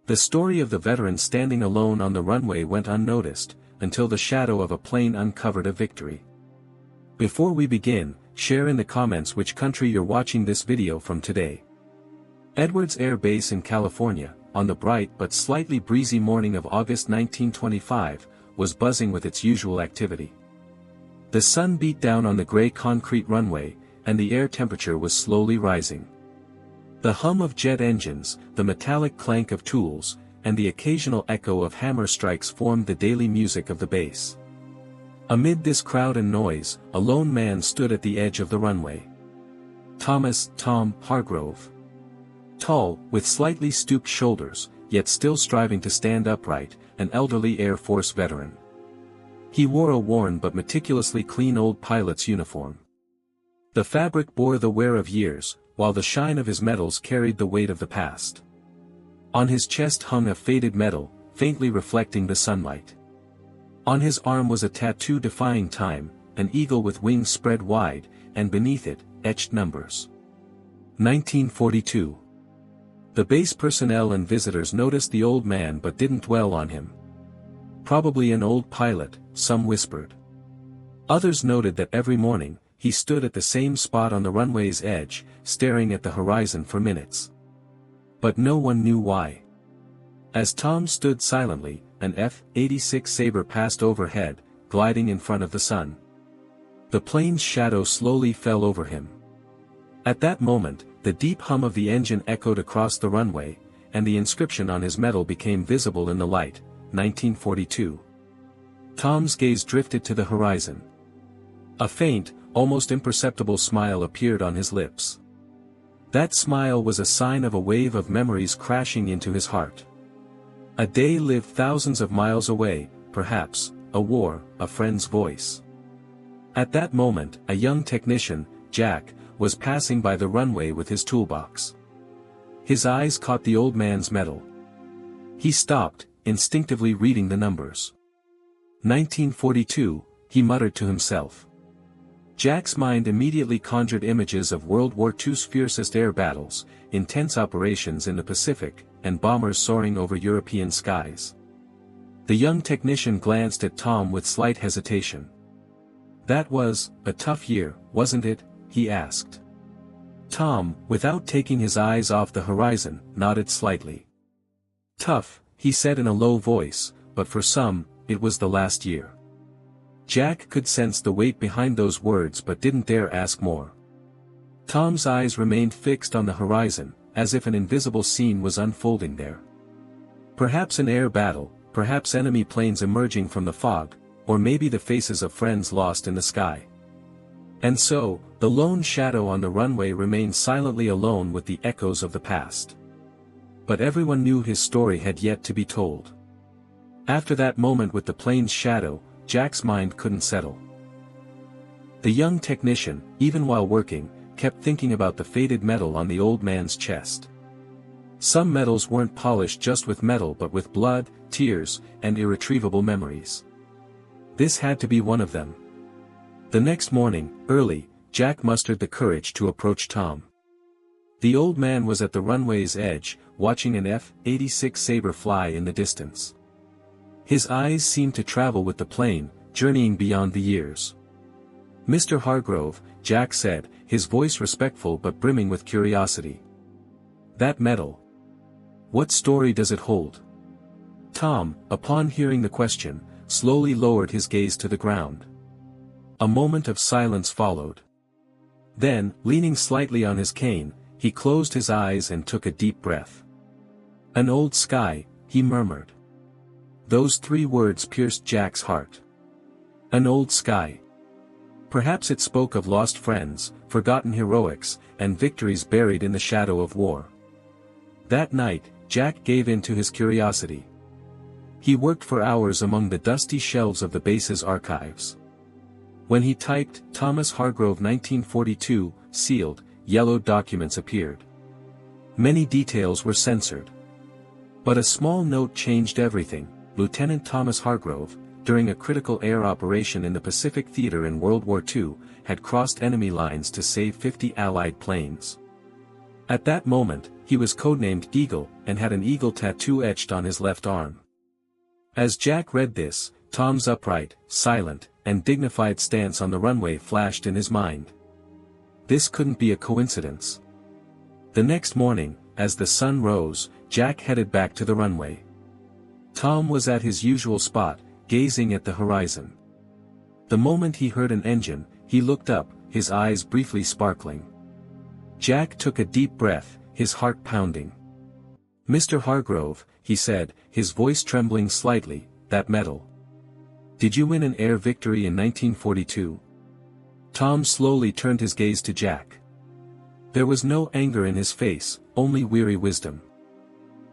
The story of the veteran standing alone on the runway went unnoticed, until the shadow of a plane uncovered a victory. Before we begin, share in the comments which country you're watching this video from today. Edwards Air Base in California, on the bright but slightly breezy morning of August 1925, was buzzing with its usual activity. The sun beat down on the gray concrete runway, and the air temperature was slowly rising. The hum of jet engines, the metallic clank of tools, and the occasional echo of hammer strikes formed the daily music of the base. Amid this crowd and noise, a lone man stood at the edge of the runway. Tom Hargrove. Tall, with slightly stooped shoulders, yet still striving to stand upright, an elderly Air Force veteran. He wore a worn but meticulously clean old pilot's uniform. The fabric bore the wear of years, while the shine of his medals carried the weight of the past. On his chest hung a faded medal, faintly reflecting the sunlight. On his arm was a tattoo defying time, an eagle with wings spread wide, and beneath it, etched numbers. 1942. The base personnel and visitors noticed the old man but didn't dwell on him. Probably an old pilot, some whispered. Others noted that every morning, he stood at the same spot on the runway's edge, staring at the horizon for minutes. But no one knew why. As Tom stood silently, an F-86 Sabre passed overhead, gliding in front of the sun. The plane's shadow slowly fell over him. At that moment, the deep hum of the engine echoed across the runway, and the inscription on his medal became visible in the light, 1942. Tom's gaze drifted to the horizon. A faint, almost imperceptible smile appeared on his lips. That smile was a sign of a wave of memories crashing into his heart. A day lived thousands of miles away, perhaps, a war, a friend's voice. At that moment, a young technician, Jack, was passing by the runway with his toolbox. His eyes caught the old man's medal. He stopped, instinctively reading the numbers. 1942, he muttered to himself. Jack's mind immediately conjured images of World War II's fiercest air battles, intense operations in the Pacific, and bombers soaring over European skies. The young technician glanced at Tom with slight hesitation. "That was a tough year, wasn't it?" he asked. Tom, without taking his eyes off the horizon, nodded slightly. "Tough," he said in a low voice, "but for some, it was the last year." Jack could sense the weight behind those words but didn't dare ask more. Tom's eyes remained fixed on the horizon, as if an invisible scene was unfolding there. Perhaps an air battle, perhaps enemy planes emerging from the fog, or maybe the faces of friends lost in the sky. And so, the lone shadow on the runway remained silently alone with the echoes of the past. But everyone knew his story had yet to be told. After that moment with the plane's shadow, Jack's mind couldn't settle. The young technician, even while working, kept thinking about the faded medal on the old man's chest. Some medals weren't polished just with metal but with blood, tears, and irretrievable memories. This had to be one of them. The next morning, early, Jack mustered the courage to approach Tom. The old man was at the runway's edge, watching an F-86 Sabre fly in the distance. His eyes seemed to travel with the plane, journeying beyond the years. "Mr. Hargrove," Jack said, his voice respectful but brimming with curiosity. "That medal. What story does it hold?" Tom, upon hearing the question, slowly lowered his gaze to the ground. A moment of silence followed. Then, leaning slightly on his cane, he closed his eyes and took a deep breath. "An old sky," he murmured. Those three words pierced Jack's heart. An old sky. Perhaps it spoke of lost friends, forgotten heroics, and victories buried in the shadow of war. That night, Jack gave in to his curiosity. He worked for hours among the dusty shelves of the base's archives. When he typed, "Thomas Hargrove 1942, sealed," yellowed documents appeared. Many details were censored. But a small note changed everything. Lieutenant Thomas Hargrove, during a critical air operation in the Pacific Theater in World War II, had crossed enemy lines to save 50 Allied planes. At that moment, he was codenamed Eagle and had an eagle tattoo etched on his left arm. As Jack read this, Tom's upright, silent, and dignified stance on the runway flashed in his mind. This couldn't be a coincidence. The next morning, as the sun rose, Jack headed back to the runway. Tom was at his usual spot, gazing at the horizon. The moment he heard an engine, he looked up, his eyes briefly sparkling. Jack took a deep breath, his heart pounding. "Mr. Hargrove," he said, his voice trembling slightly, "that medal. Did you win an air victory in 1942? Tom slowly turned his gaze to Jack. There was no anger in his face, only weary wisdom.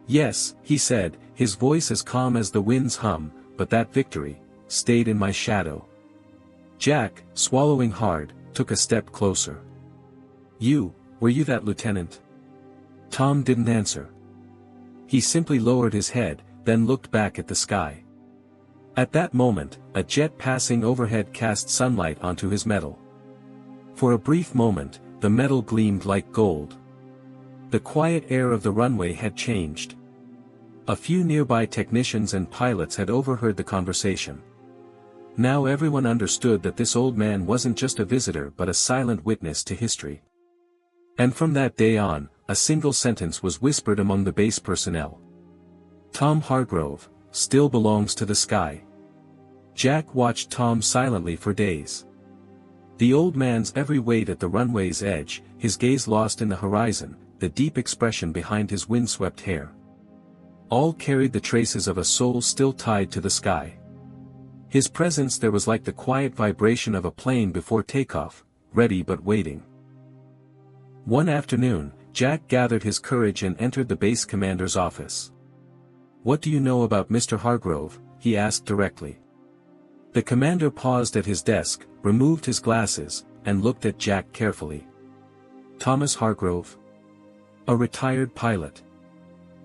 "Yes," he said, his voice as calm as the wind's hum, "but that victory stayed in my shadow." Jack, swallowing hard, took a step closer. Were you that lieutenant?" Tom didn't answer. He simply lowered his head, then looked back at the sky. At that moment, a jet passing overhead cast sunlight onto his medal. For a brief moment, the medal gleamed like gold. The quiet air of the runway had changed. A few nearby technicians and pilots had overheard the conversation. Now everyone understood that this old man wasn't just a visitor but a silent witness to history. And from that day on, a single sentence was whispered among the base personnel. "Tom Hargrove still belongs to the sky." Jack watched Tom silently for days. The old man's every weight at the runway's edge, his gaze lost in the horizon, the deep expression behind his windswept hair. All carried the traces of a soul still tied to the sky. His presence there was like the quiet vibration of a plane before takeoff, ready but waiting. One afternoon, Jack gathered his courage and entered the base commander's office. "What do you know about Mr. Hargrove?" he asked directly. The commander paused at his desk, removed his glasses, and looked at Jack carefully. "Thomas Hargrove? A retired pilot.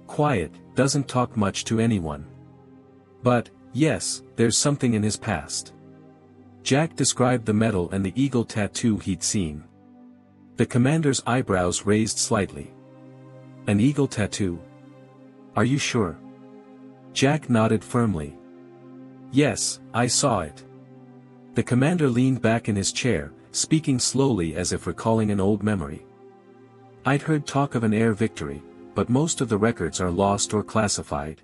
Quiet, doesn't talk much to anyone. But, yes, there's something in his past." Jack described the medal and the eagle tattoo he'd seen. The commander's eyebrows raised slightly. "An eagle tattoo? Are you sure?" Jack nodded firmly. "Yes, I saw it." The commander leaned back in his chair, speaking slowly as if recalling an old memory. "I'd heard talk of an air victory, but most of the records are lost or classified."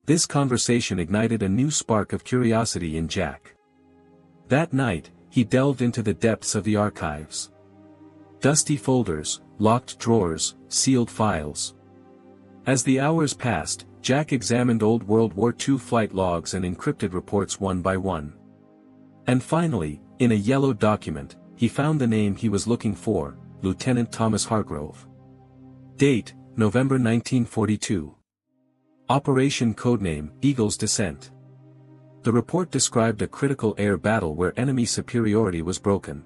This conversation ignited a new spark of curiosity in Jack. That night, he delved into the depths of the archives. Dusty folders, locked drawers, sealed files. As the hours passed, Jack examined old World War II flight logs and encrypted reports one by one. And finally, in a yellow document, he found the name he was looking for, Lieutenant Thomas Hargrove. Date, November 1942. Operation codename, Eagle's Descent. The report described a critical air battle where enemy superiority was broken.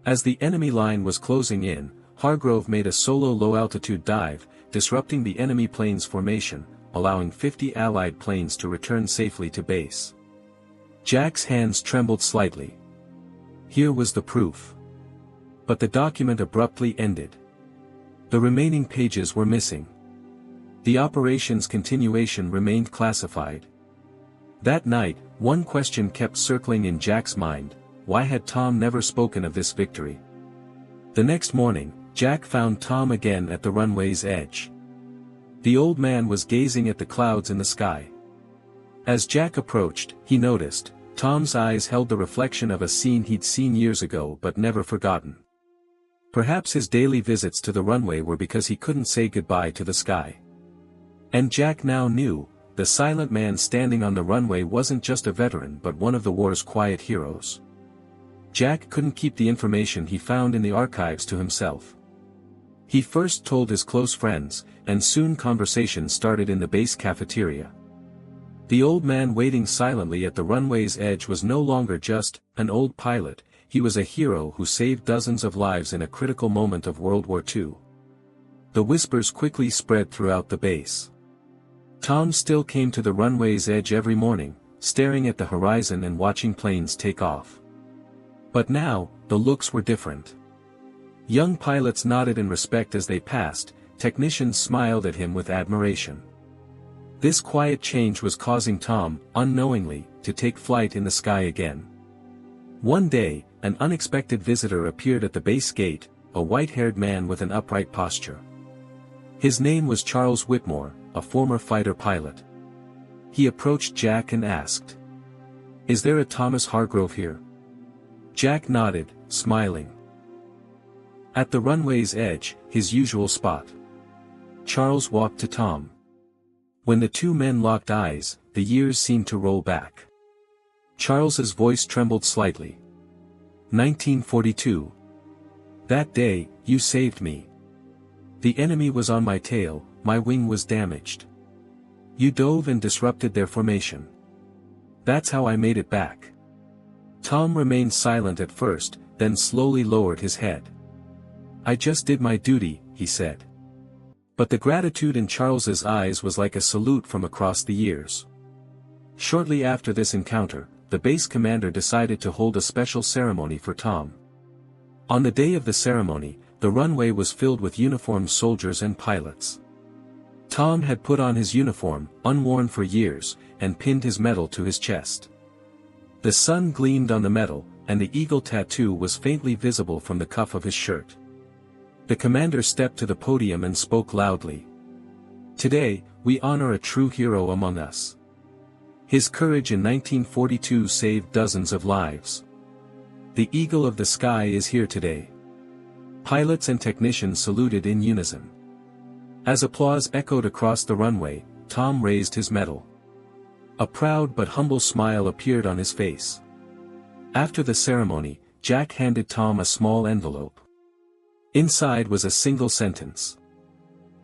As the enemy line was closing in, Hargrove made a solo low-altitude dive, disrupting the enemy plane's formation, allowing 50 Allied planes to return safely to base. Jack's hands trembled slightly. Here was the proof. But the document abruptly ended. The remaining pages were missing. The operation's continuation remained classified. That night, one question kept circling in Jack's mind: why had Tom never spoken of this victory? The next morning, Jack found Tom again at the runway's edge. The old man was gazing at the clouds in the sky. As Jack approached, he noticed, Tom's eyes held the reflection of a scene he'd seen years ago but never forgotten. Perhaps his daily visits to the runway were because he couldn't say goodbye to the sky. And Jack now knew, the silent man standing on the runway wasn't just a veteran but one of the war's quiet heroes. Jack couldn't keep the information he found in the archives to himself. He first told his close friends, and soon conversation started in the base cafeteria. The old man waiting silently at the runway's edge was no longer just an old pilot, he was a hero who saved dozens of lives in a critical moment of World War II. The whispers quickly spread throughout the base. Tom still came to the runway's edge every morning, staring at the horizon and watching planes take off. But now, the looks were different. Young pilots nodded in respect as they passed, technicians smiled at him with admiration. This quiet change was causing Tom, unknowingly, to take flight in the sky again. One day, an unexpected visitor appeared at the base gate, a white-haired man with an upright posture. His name was Charles Whitmore, a former fighter pilot. He approached Jack and asked, "Is there a Thomas Hargrove here?" Jack nodded, smiling. At the runway's edge, his usual spot, Charles walked to Tom. When the two men locked eyes, the years seemed to roll back. Charles's voice trembled slightly. 1942. That day, you saved me. The enemy was on my tail, my wing was damaged. You dove and disrupted their formation. That's how I made it back. Tom remained silent at first, then slowly lowered his head. I just did my duty, he said. But the gratitude in Charles's eyes was like a salute from across the years. Shortly after this encounter, the base commander decided to hold a special ceremony for Tom. On the day of the ceremony, the runway was filled with uniformed soldiers and pilots. Tom had put on his uniform, unworn for years, and pinned his medal to his chest. The sun gleamed on the medal, and the eagle tattoo was faintly visible from the cuff of his shirt. The commander stepped to the podium and spoke loudly. Today, we honor a true hero among us. His courage in 1942 saved dozens of lives. The eagle of the sky is here today. Pilots and technicians saluted in unison. As applause echoed across the runway, Tom raised his medal. A proud but humble smile appeared on his face. After the ceremony, Jack handed Tom a small envelope. Inside was a single sentence.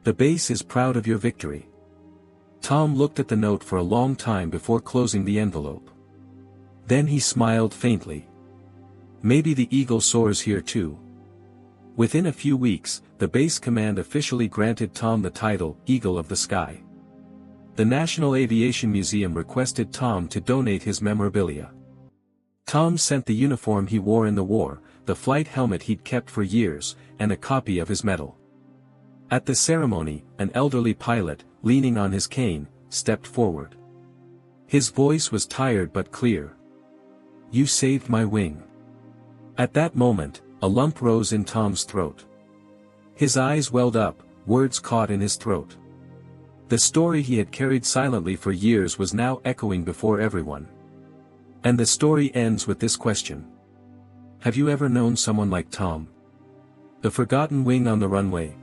The base is proud of your victory. Tom looked at the note for a long time before closing the envelope. Then he smiled faintly. Maybe the eagle soars here too. Within a few weeks, the base command officially granted Tom the title, Eagle of the Sky. The National Aviation Museum requested Tom to donate his memorabilia. Tom sent the uniform he wore in the war, the flight helmet he'd kept for years, and a copy of his medal. At the ceremony, an elderly pilot, leaning on his cane, stepped forward. His voice was tired but clear. You saved my wing. At that moment, a lump rose in Tom's throat. His eyes welled up, words caught in his throat. The story he had carried silently for years was now echoing before everyone. And the story ends with this question. Have you ever known someone like Tom? The forgotten wing on the runway,